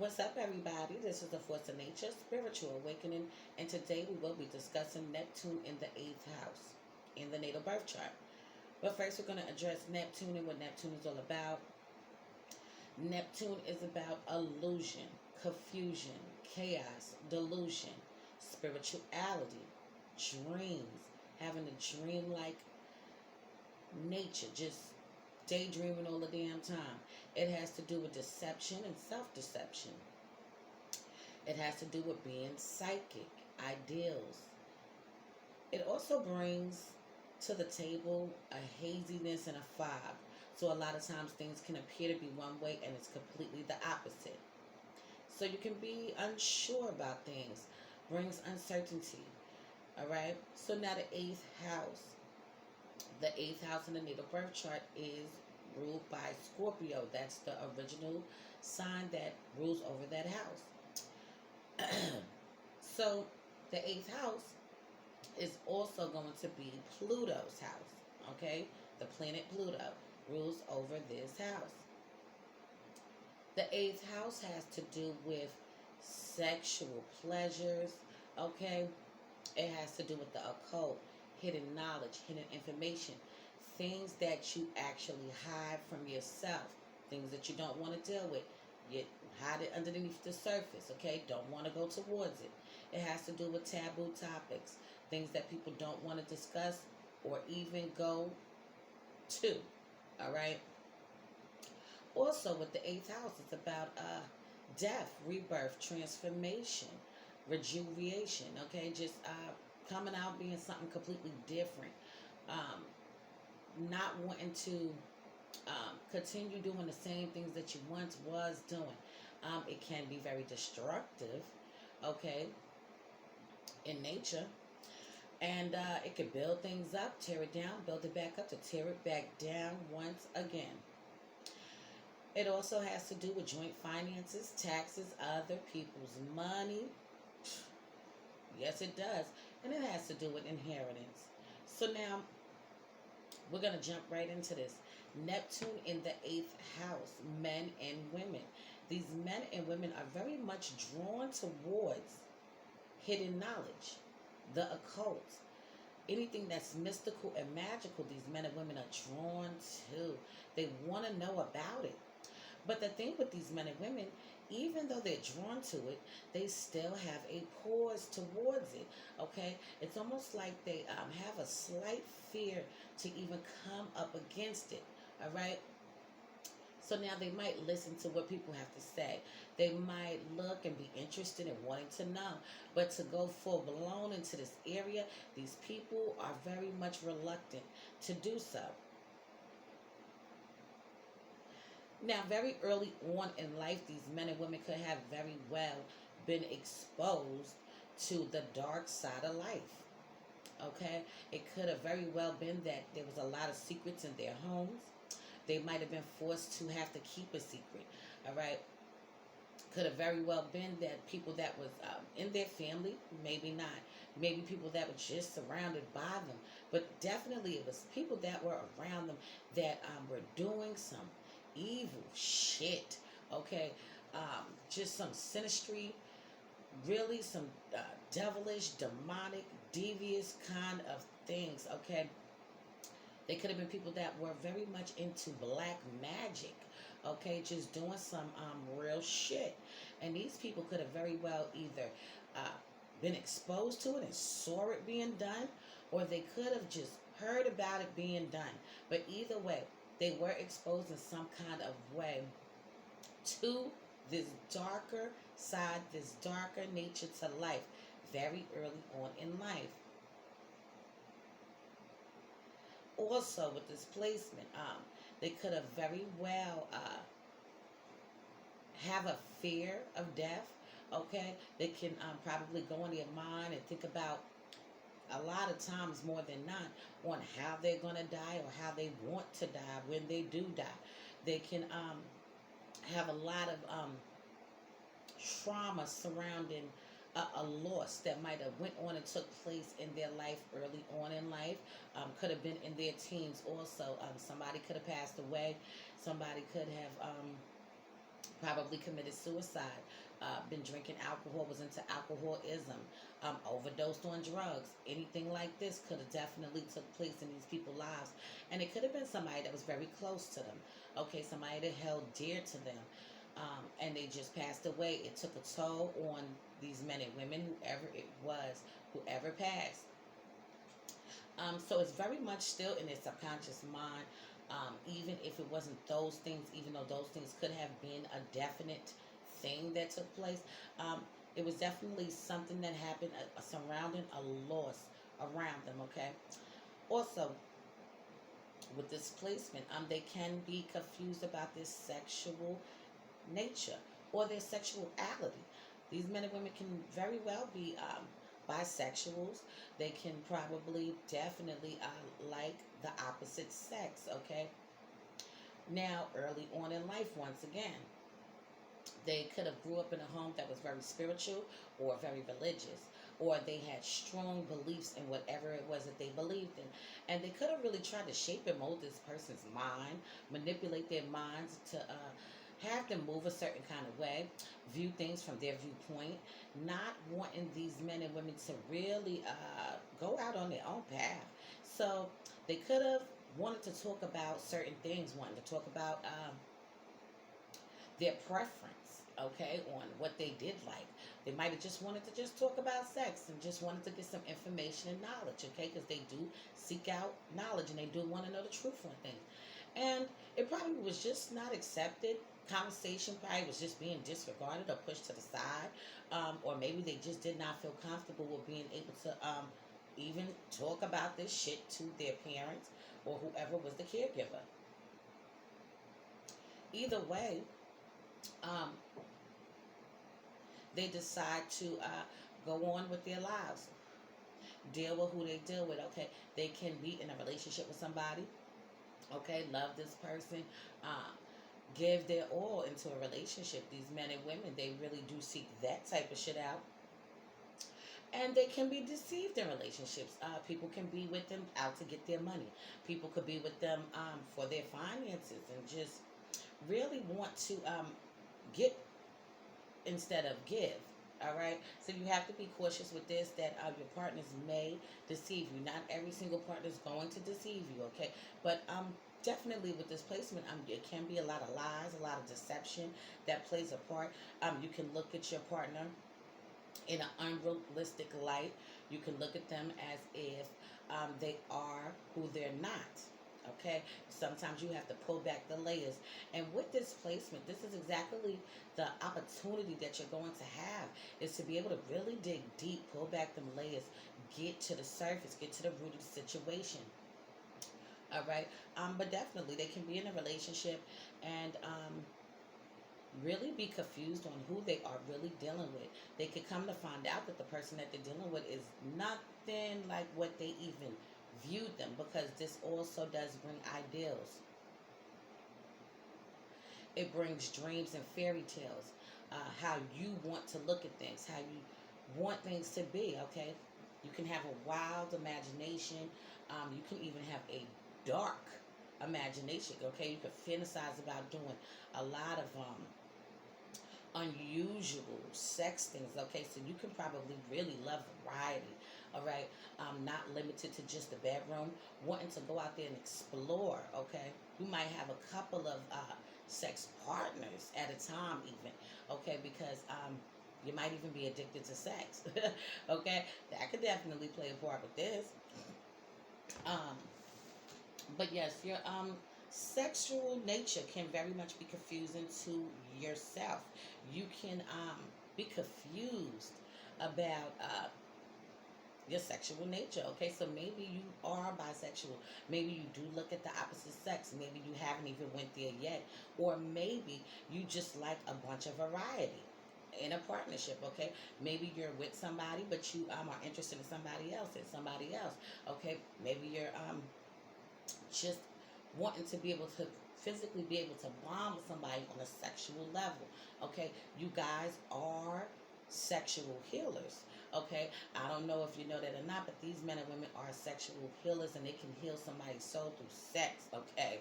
What's up, everybody? This is the Force of Nature, Spiritual Awakening, and today we will be discussing Neptune in the 8th house in the natal birth chart. But first, we're going to address Neptune and what Neptune is all about. Neptune is about illusion, confusion, chaos, delusion, spirituality, dreams, having a dream-like nature, just daydreaming all the damn time. It has to do with deception and self-deception. It has to do with being psychic, ideals. It also brings to the table a haziness and a fog. So a lot of times things can appear to be one way and it's completely the opposite. So you can be unsure about things, brings uncertainty. All right? So now the 8th house. The 8th house in the natal birth chart is ruled by Scorpio. That's the original sign that rules over that house. So the 8th house is also going to be Pluto's house. Okay? The planet Pluto rules over this house. The 8th house has to do with sexual pleasures. Okay? It has to do with the occult, hidden knowledge, hidden information, things that you actually hide from yourself, things that you don't want to deal with. You hide it underneath the surface, okay? Don't want to go towards it. It has to do with taboo topics, things that people don't want to discuss or even go to, all right? Also, with the 8th house, it's about death, rebirth, transformation, rejuvenation, okay? Just coming out being something completely different. Not wanting to continue doing the same things that you once was doing. It can be very destructive, okay, in nature. And it can build things up, tear it down, build it back up, to tear it back down once again. It also has to do with joint finances, taxes, other people's money. Yes, it does. And it has to do with inheritance. So now, we're going to jump right into this. Neptune in the 8th house, men and women. These men and women are very much drawn towards hidden knowledge, the occult, anything that's mystical and magical. These men and women are drawn to. They want to know about it. But the thing with these men and women, even though they're drawn to it, they still have a pause towards it, okay? It's almost like they have a slight fear to even come up against it, all right? So now they might listen to what people have to say. They might look and be interested in wanting to know. But to go full blown into this area, these people are very much reluctant to do so. Now, very early on in life, these men and women could have very well been exposed to the dark side of life. Okay? It could have very well been that there was a lot of secrets in their homes. They might have been forced to have to keep a secret. All right? Could have very well been that people that was in their family, maybe not. Maybe people that were just surrounded by them. But definitely it was people that were around them that were doing some evil shit, okay? Just some synastry, really some devilish, demonic, devious kind of things, okay? They could have been people that were very much into black magic, okay? Just doing some real shit. And these people could have very well either been exposed to it and saw it being done, or they could have just heard about it being done. But either way, they were exposed in some kind of way to this darker side, this darker nature to life, very early on in life. Also, with this placement, they could have very well have a fear of death, okay? They can probably go in their mind and think about, a lot of times more than not, on how they're going to die or how they want to die when they do die. They can have a lot of trauma surrounding a loss that might have went on and took place in their life early on in life. Could have been in their teens also. Somebody could have passed away. Somebody could have probably committed suicide, been drinking alcohol, was into alcoholism, overdosed on drugs. Anything like this could have definitely took place in these people's lives, and it could have been somebody that was very close to them. Okay, somebody that held dear to them, and they just passed away. It took a toll on these men and women, whoever it was, whoever passed. So it's very much still in their subconscious mind, even if it wasn't those things, even though those things could have been a definite thing that took place. It was definitely something that happened, surrounding a loss around them, okay? Also, with this placement, they can be confused about their sexual nature or their sexuality. These men and women can very well be bisexuals. They can probably definitely like the opposite sex, okay? Now, early on in life, once again, they could have grew up in a home that was very spiritual or very religious, or they had strong beliefs in whatever it was that they believed in. And they could have really tried to shape and mold this person's mind, manipulate their minds to have them move a certain kind of way, view things from their viewpoint, not wanting these men and women to really go out on their own path. So they could have wanted to talk about certain things, wanted to talk about their preference, okay, on what they did like. They might have just wanted to just talk about sex and just wanted to get some information and knowledge, okay, because they do seek out knowledge and they do want to know the truth on things. And it probably was just not accepted. Conversation probably was just being disregarded or pushed to the side, or maybe they just did not feel comfortable with being able to even talk about this shit to their parents or whoever was the caregiver. Either way, um, they decide to go on with their lives, deal with who they deal with. Okay, they can be in a relationship with somebody. Okay, love this person, give their all into a relationship. These men and women, they really do seek that type of shit out. And they can be deceived in relationships. People can be with them out to get their money. People could be with them for their finances and just really want to get instead of give. All right, so you have to be cautious with this, that your partners may deceive you. Not every single partner is going to deceive you, okay? But definitely with this placement, it can be a lot of lies, a lot of deception that plays a part. You can look at your partner in an unrealistic light. You can look at them as if they are who they're not. Okay, sometimes you have to pull back the layers, and with this placement, this is exactly the opportunity that you're going to have, is to be able to really dig deep, pull back them layers, get to the surface, get to the root of the situation. All right, but definitely they can be in a relationship and really be confused on who they are really dealing with. They could come to find out that the person that they're dealing with is nothing like what they even viewed them, because this also does bring ideals. It brings dreams and fairy tales, how you want to look at things, how you want things to be, okay? You can have a wild imagination. You can even have a dark imagination, okay? You could fantasize about doing a lot of unusual sex things, okay? So you can probably really love variety, all right? Not limited to just the bedroom, wanting to go out there and explore, okay? You might have a couple of sex partners at a time even, okay? Because you might even be addicted to sex, okay? That could definitely play a part with this. But yes, your sexual nature can very much be confusing to yourself. You can be confused about your sexual nature. Okay, so maybe you are bisexual. Maybe you do look at the opposite sex. Maybe you haven't even went there yet, or maybe you just like a bunch of variety in a partnership. Okay, maybe you're with somebody, but you are interested in somebody else and somebody else. Okay, maybe you're just wanting to be able to physically be able to bond with somebody on a sexual level. Okay, you guys are sexual healers. Okay, I don't know if you know that or not, but these men and women are sexual healers, and they can heal somebody's soul through sex. Okay,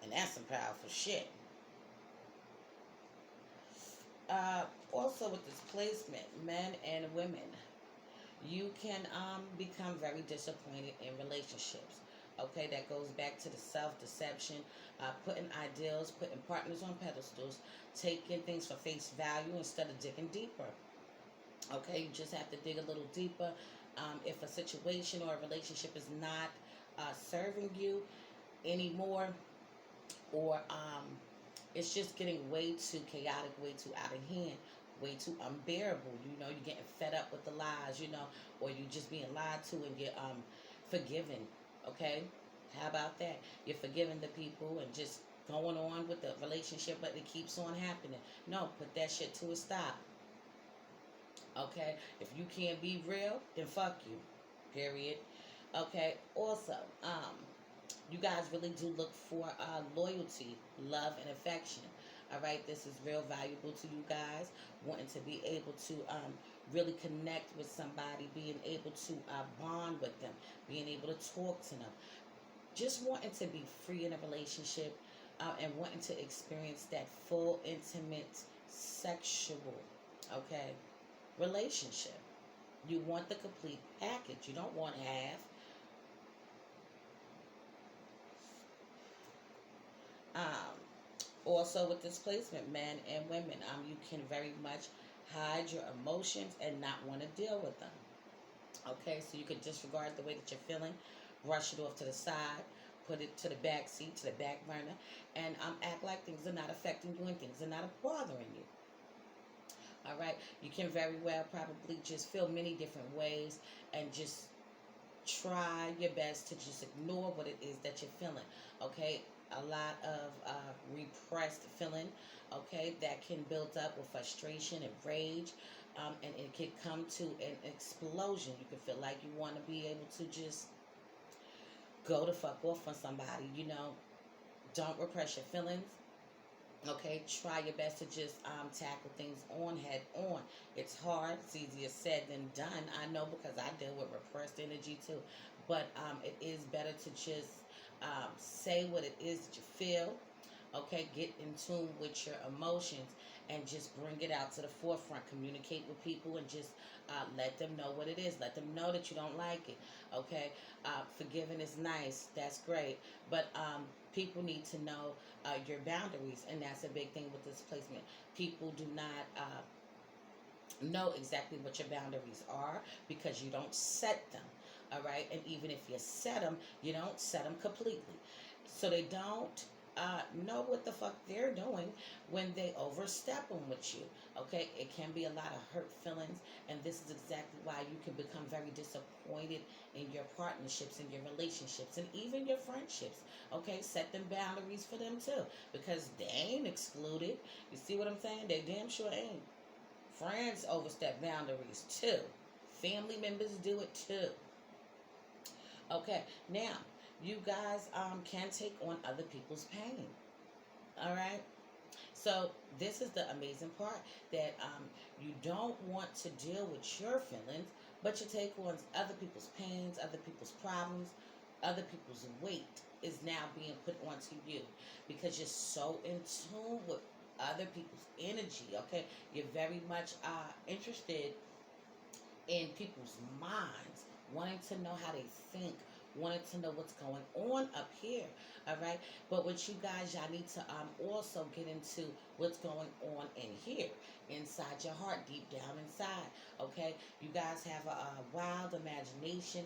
and that's some powerful shit. Also with this placement, men and women, you can become very disappointed in relationships. Okay, that goes back to the self-deception, putting ideals, putting partners on pedestals, taking things for face value instead of digging deeper. Okay, you just have to dig a little deeper. If a situation or a relationship is not serving you anymore, or it's just getting way too chaotic, way too out of hand, way too unbearable. You're getting fed up with the lies, or you just being lied to, and you're forgiven. Okay, how about that? You're forgiving the people and just going on with the relationship, but it keeps on happening. No, put that shit to a stop. Okay, if you can't be real, then fuck you. Period. Okay. Also, you guys really do look for loyalty, love, and affection. All right, this is real valuable to you guys. Wanting to be able to really connect with somebody, being able to bond with them, being able to talk to them. Just wanting to be free in a relationship, and wanting to experience that full, intimate, sexual, okay, relationship. You want the complete package. You don't want half. Um, Also, with displacement, men and women, you can very much hide your emotions and not want to deal with them. Okay, so you could disregard the way that you're feeling, brush it off to the side, put it to the back seat, to the back burner, and act like things are not affecting you and things are not bothering you. All right, you can very well probably just feel many different ways and just try your best to just ignore what it is that you're feeling. Okay, a lot of repressed feeling, okay, that can build up with frustration and rage, and it can come to an explosion. You can feel like you want to be able to just go the fuck off on somebody. Don't repress your feelings. Okay, try your best to just tackle things on head on. It's hard. It's easier said than done. I know, because I deal with repressed energy too. But it is better to just say what it is that you feel. Okay, get in tune with your emotions and just bring it out to the forefront. Communicate with people and just let them know what it is. Let them know that you don't like it. Okay, forgiving is nice. That's great. But people need to know your boundaries, and that's a big thing with this placement. People do not know exactly what your boundaries are because you don't set them. All right, and even if you set them, you don't set them completely, so they don't know what the fuck they're doing when they overstep them with you. Okay, it can be a lot of hurt feelings, and this is exactly why you can become very disappointed in your partnerships, in your relationships, and even your friendships. Okay, set them boundaries for them too, because they ain't excluded. You see what I'm saying? They damn sure ain't. Friends overstep boundaries too. Family members do it too. Okay, now you guys can take on other people's pain. All right. So this is the amazing part, that you don't want to deal with your feelings, but you take on other people's pains, other people's problems, other people's weight is now being put onto you because you're so in tune with other people's energy. Okay, you're very much interested in people's minds, wanting to know how they think, wanting to know what's going on up here. All right, but what you guys, y'all need to also get into what's going on in here, inside your heart, deep down inside. Okay, you guys have a wild imagination,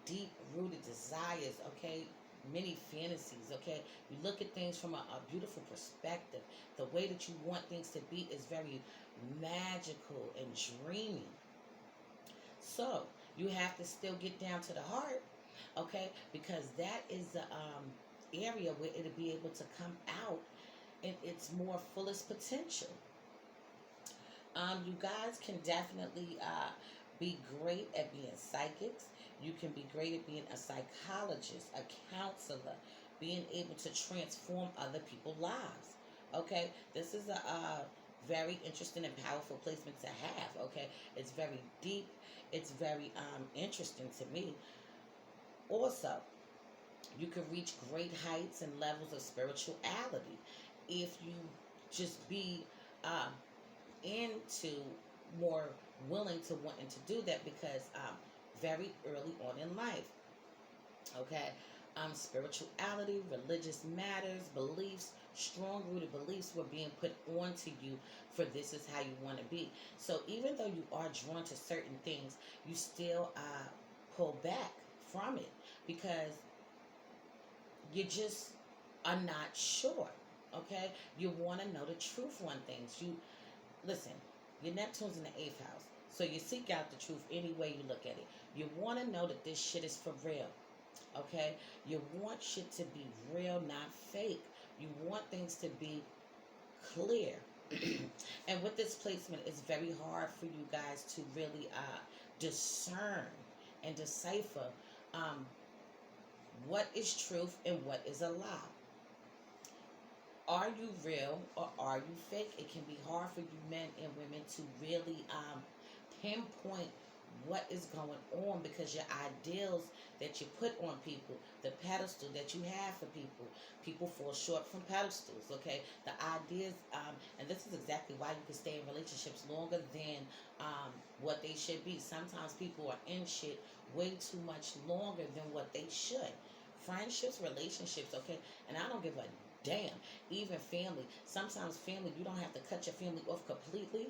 deep rooted desires. Okay, many fantasies. Okay, you look at things from a beautiful perspective. The way that you want things to be is very magical and dreamy. So you have to still get down to the heart, okay? Because that is the area where it'll be able to come out in its more fullest potential. You guys can definitely be great at being psychics. You can be great at being a psychologist, a counselor, being able to transform other people's lives. Okay, this is a very interesting and powerful placement to have. Okay, it's very deep. It's very interesting to me. Also, you can reach great heights and levels of spirituality if you just be uh, into more willing to wanting to do that because very early on in life. Okay, spirituality, religious matters, beliefs, strong rooted beliefs were being put onto you for this is how you want to be. So even though you are drawn to certain things, you still pull back from it because you just are not sure. Okay, you want to know the truth on things. You listen. Your Neptune's in the eighth house, so you seek out the truth any way you look at it. You want to know that this shit is for real. Okay, you want shit to be real, not fake. You want things to be clear. And with this placement, it's very hard for you guys to really discern and decipher um, what is truth and what is a lie. Are you real or are you fake? It can be hard for you men and women to really pinpoint what is going on because your ideals that you put on people, the pedestal that you have for people, people fall short from pedestals, okay? The ideas, and this is exactly why you can stay in relationships longer than what they should be. Sometimes people are in shit way too much longer than what they should. Friendships, relationships, okay? And I don't give a damn. Even family. Sometimes family, you don't have to cut your family off completely.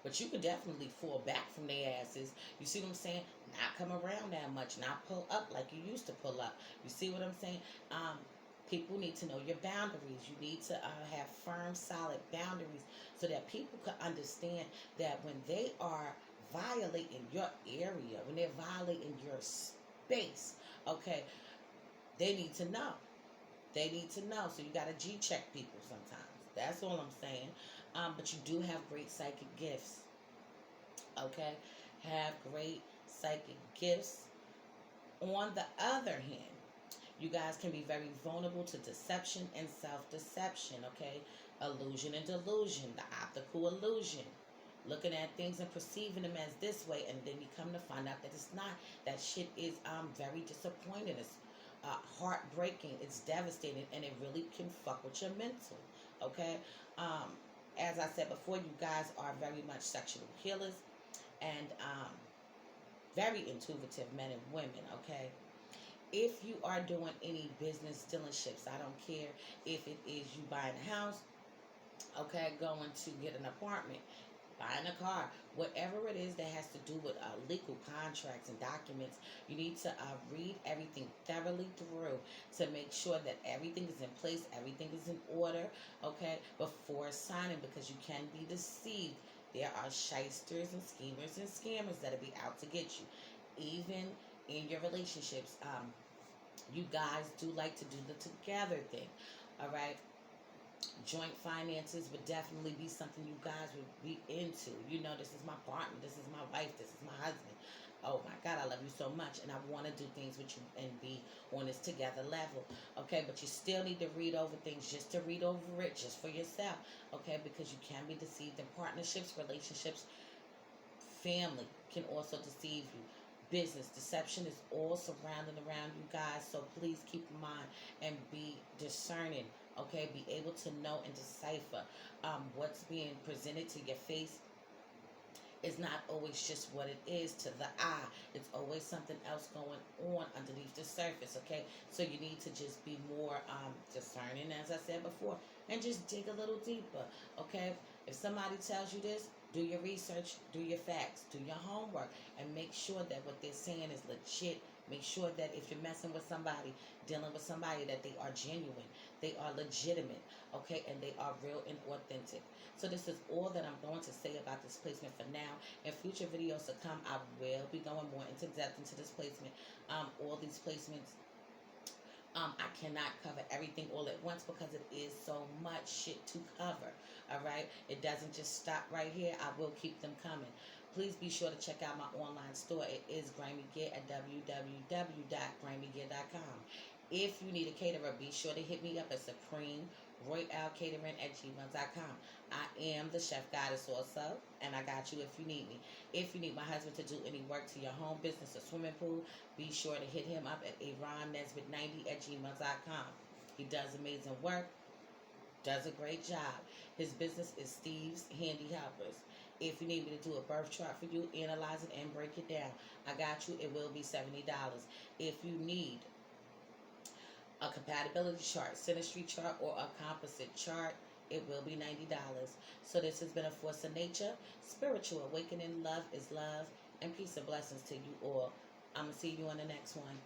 But you could definitely fall back from their asses. You see what I'm saying? Not come around that much. Not pull up like you used to pull up. You see what I'm saying? People need to know your boundaries. You need to have firm, solid boundaries so that people can understand that when they are violating your area, when they're violating your space, okay, they need to know. They need to know. So you got to G-check people sometimes. That's all I'm saying. But you do have great psychic gifts. Okay? Have great psychic gifts. On the other hand, you guys can be very vulnerable to deception and self-deception. Okay? Illusion and delusion. The optical illusion. Looking at things and perceiving them as this way. And then you come to find out that it's not. That shit is very disappointing. It's heartbreaking. It's devastating. And it really can fuck with your mental. Okay? As I said before, you guys are very much sexual healers and very intuitive men and women, okay? If you are doing any business dealerships, I don't care if it is you buying a house, okay, going to get an apartment, buying a car, whatever it is that has to do with legal contracts and documents, you need to read everything thoroughly through to make sure that everything is in place, everything is in order, okay, before signing, because you can be deceived. There are shysters and schemers and scammers that'll be out to get you. Even in your relationships, you guys do like to do the together thing, all right? Joint finances would definitely be something you guys would be into. You know, this is my partner, this is my wife, this is my husband. Oh my God, I love you so much, and I want to do things with you and be on this together level. Okay, but you still need to read over things, just to read over it, just for yourself. Okay, because you can be deceived in partnerships, relationships, family can also deceive you. Business deception is all surrounding around you guys, so please keep in mind and be discerning. Okay, be able to know and decipher what's being presented to your face is not always just what it is to the eye. It's always something else going on underneath the surface, okay? So you need to just be more discerning, as I said before, and just dig a little deeper, okay? If somebody tells you this, do your research, do your facts, do your homework, and make sure that what they're saying is legit. Make sure that if you're messing with somebody, dealing with somebody, that they are genuine, they are legitimate, okay, and they are real and authentic. So this is all that I'm going to say about this placement for now. In future videos to come, I will be going more into depth into this placement. All these placements, I cannot cover everything all at once because it is so much shit to cover, all right? It doesn't just stop right here. I will keep them coming. Please be sure to check out my online store. It is Grammy Gear at www.grammygear.com. If you need a caterer, be sure to hit me up at supremeroyalcatering@gmail.com. I am the Chef Goddess also, and I got you if you need me. If you need my husband to do any work to your home business or swimming pool, be sure to hit him up at aronnesbitt90@gmail.com. He does amazing work. Does a great job. His business is Steve's Handy Helpers. If you need me to do a birth chart for you, analyze it and break it down, I got you. It will be $70. If you need a compatibility chart, Synastry chart, or a composite chart, it will be $90. So this has been a Force of Nature, Spiritual Awakening. Love is love, and peace and blessings to you all. I'm going to see you on the next one.